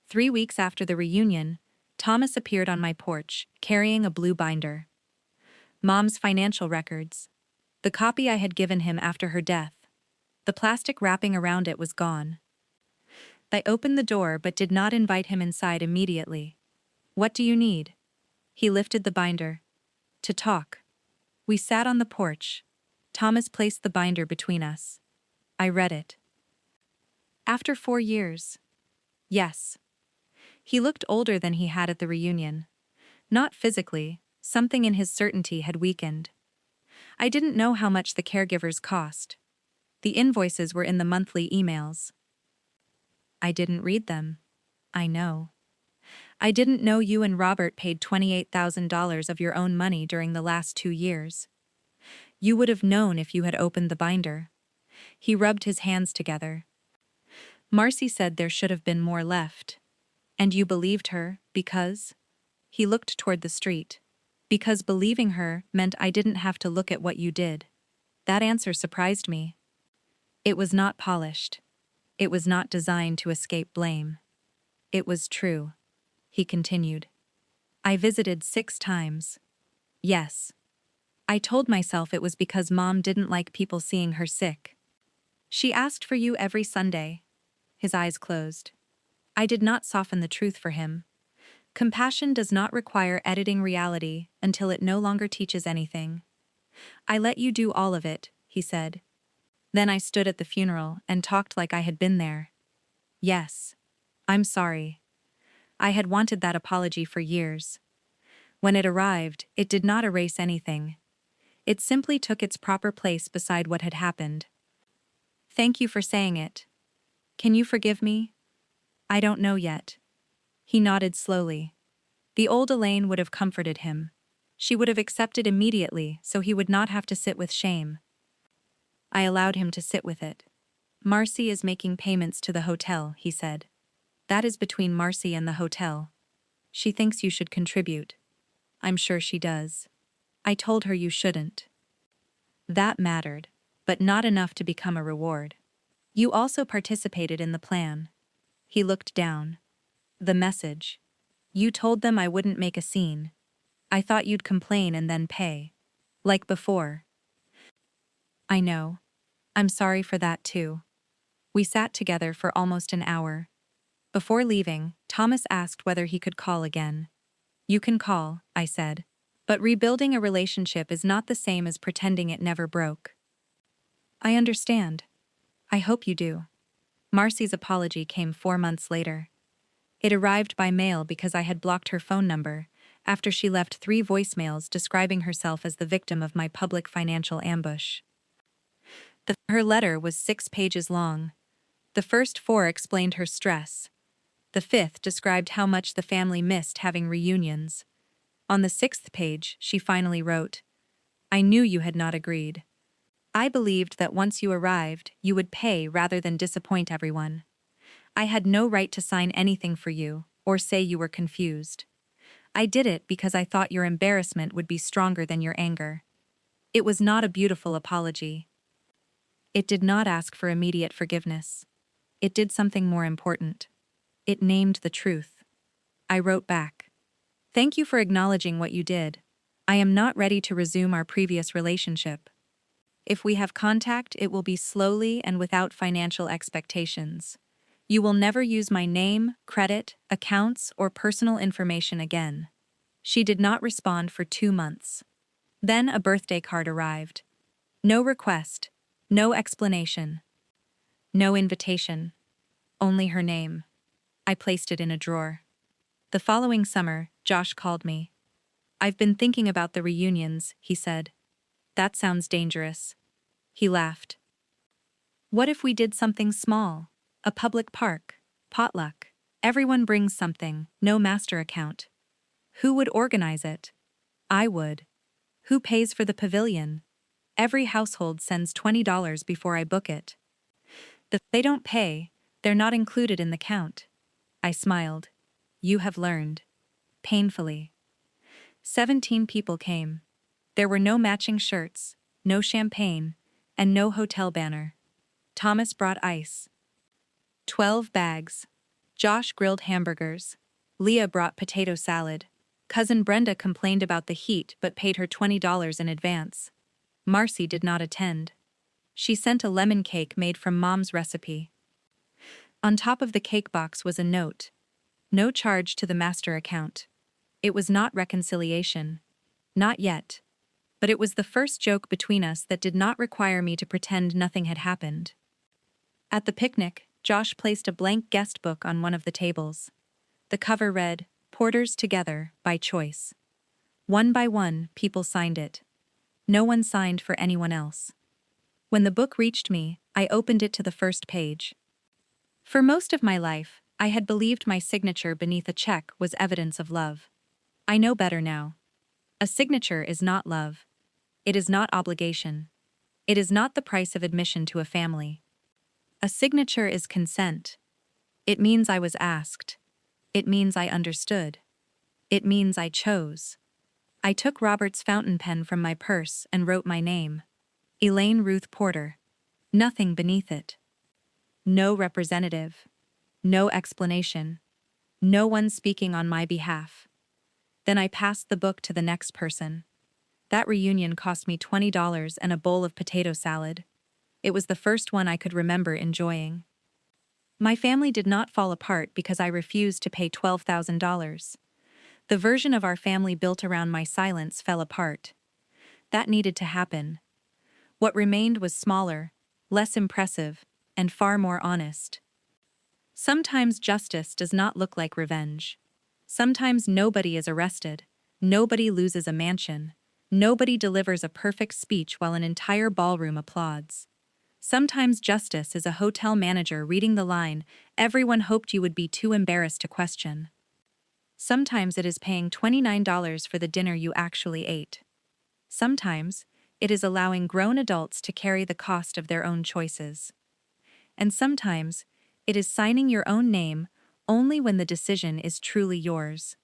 3 weeks after the reunion, Thomas appeared on my porch, carrying a blue binder. Mom's financial records. The copy I had given him after her death. The plastic wrapping around it was gone. I opened the door but did not invite him inside immediately. "What do you need?" He lifted the binder. "To talk." We sat on the porch. Thomas placed the binder between us. I read it. "After 4 years." Yes. He looked older than he had at the reunion. Not physically, something in his certainty had weakened. I didn't know how much the caregivers cost. The invoices were in the monthly emails. I didn't read them. I know. I didn't know you and Robert paid $28,000 of your own money during the last 2 years. You would have known if you had opened the binder. He rubbed his hands together. Marcy said there should have been more left. And you believed her, because? He looked toward the street. Because believing her meant I didn't have to look at what you did. That answer surprised me. It was not polished. It was not designed to escape blame. It was true. He continued. I visited 6 times. Yes. I told myself it was because Mom didn't like people seeing her sick. She asked for you every Sunday. His eyes closed. I did not soften the truth for him. Compassion does not require editing reality until it no longer teaches anything. I let you do all of it, he said. Then I stood at the funeral and talked like I had been there. Yes. I'm sorry. I had wanted that apology for years. When it arrived, it did not erase anything. It simply took its proper place beside what had happened. Thank you for saying it. Can you forgive me? I don't know yet. He nodded slowly. The old Elaine would have comforted him. She would have accepted immediately so he would not have to sit with shame. I allowed him to sit with it. Marcy is making payments to the hotel, he said. That is between Marcy and the hotel. She thinks you should contribute. I'm sure she does. I told her you shouldn't. That mattered, but not enough to become a reward. You also participated in the plan. He looked down. The message. You told them I wouldn't make a scene. I thought you'd complain and then pay. Like before. I know. I'm sorry for that too. We sat together for almost an hour. Before leaving, Thomas asked whether he could call again. You can call, I said. But rebuilding a relationship is not the same as pretending it never broke. I understand. I hope you do. Marcy's apology came 4 months later. It arrived by mail because I had blocked her phone number, after she left 3 voicemails describing herself as the victim of my public financial ambush. Her letter was 6 pages long. The first 4 explained her stress. The 5th described how much the family missed having reunions. On the 6th page, she finally wrote, I knew you had not agreed. I believed that once you arrived, you would pay rather than disappoint everyone. I had no right to sign anything for you, or say you were confused. I did it because I thought your embarrassment would be stronger than your anger. It was not a beautiful apology. It did not ask for immediate forgiveness. It did something more important. It named the truth. I wrote back. Thank you for acknowledging what you did. I am not ready to resume our previous relationship. If we have contact, it will be slowly and without financial expectations. You will never use my name, credit, accounts, or personal information again. She did not respond for 2 months. Then a birthday card arrived. No request, no explanation, no invitation, only her name. I placed it in a drawer. The following summer, Josh called me. I've been thinking about the reunions, he said. That sounds dangerous. He laughed. What if we did something small? A public park, potluck. Everyone brings something, no master account. Who would organize it? I would. Who pays for the pavilion? Every household sends $20 before I book it. They don't pay, they're not included in the count. I smiled. You have learned. Painfully. 17 people came. There were no matching shirts, no champagne, and no hotel banner. Thomas brought ice. 12 bags. Josh grilled hamburgers. Leah brought potato salad. Cousin Brenda complained about the heat but paid her $20 in advance. Marcy did not attend. She sent a lemon cake made from Mom's recipe. On top of the cake box was a note. No charge to the master account. It was not reconciliation. Not yet. But it was the first joke between us that did not require me to pretend nothing had happened. At the picnic, Josh placed a blank guest book on one of the tables. The cover read, Porters Together, by choice. One by one, people signed it. No one signed for anyone else. When the book reached me, I opened it to the first page. For most of my life, I had believed my signature beneath a check was evidence of love. I know better now. A signature is not love. It is not obligation. It is not the price of admission to a family. A signature is consent. It means I was asked. It means I understood. It means I chose. I took Robert's fountain pen from my purse and wrote my name. Elaine Ruth Porter. Nothing beneath it. No representative. No explanation. No one speaking on my behalf. Then I passed the book to the next person. That reunion cost me $20 and a bowl of potato salad. It was the first one I could remember enjoying. My family did not fall apart because I refused to pay $12,000. The version of our family built around my silence fell apart. That needed to happen. What remained was smaller, less impressive, and far more honest. Sometimes justice does not look like revenge. Sometimes nobody is arrested, nobody loses a mansion, nobody delivers a perfect speech while an entire ballroom applauds. Sometimes justice is a hotel manager reading the line, everyone hoped you would be too embarrassed to question. Sometimes it is paying $29 for the dinner you actually ate. Sometimes it is allowing grown adults to carry the cost of their own choices. And sometimes it is signing your own name only when the decision is truly yours.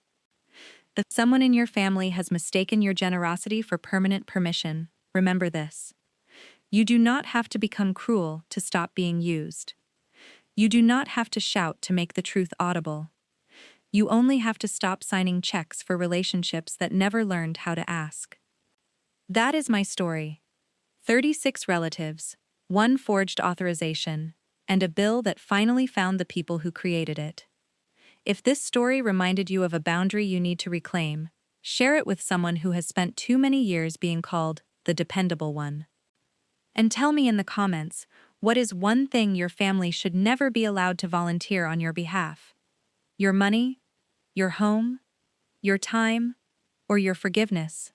If someone in your family has mistaken your generosity for permanent permission, remember this. You do not have to become cruel to stop being used. You do not have to shout to make the truth audible. You only have to stop signing checks for relationships that never learned how to ask. That is my story. 36 relatives, 1 forged authorization, and a bill that finally found the people who created it. If this story reminded you of a boundary you need to reclaim, share it with someone who has spent too many years being called the dependable one. And tell me in the comments, what is one thing your family should never be allowed to volunteer on your behalf? Your money, your home, your time, or your forgiveness?